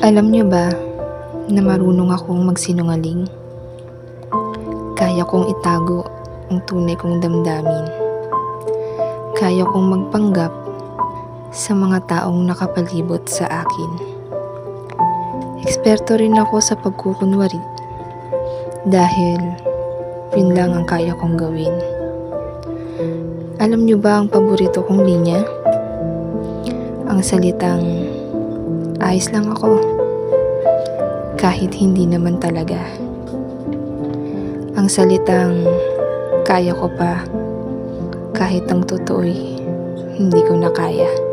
Alam niyo ba na marunong akong magsinungaling? Kaya kong itago ang tunay kong damdamin. Kaya kong magpanggap sa mga taong nakapalibot sa akin. Eksperto rin ako sa pagkukunwari dahil yun lang ang kaya kong gawin. Alam niyo ba ang paborito kong linya? Ang salitang, ayos lang ako, kahit hindi naman talaga. Ang salitang, kaya ko pa, kahit ang totoo'y hindi ko na kaya.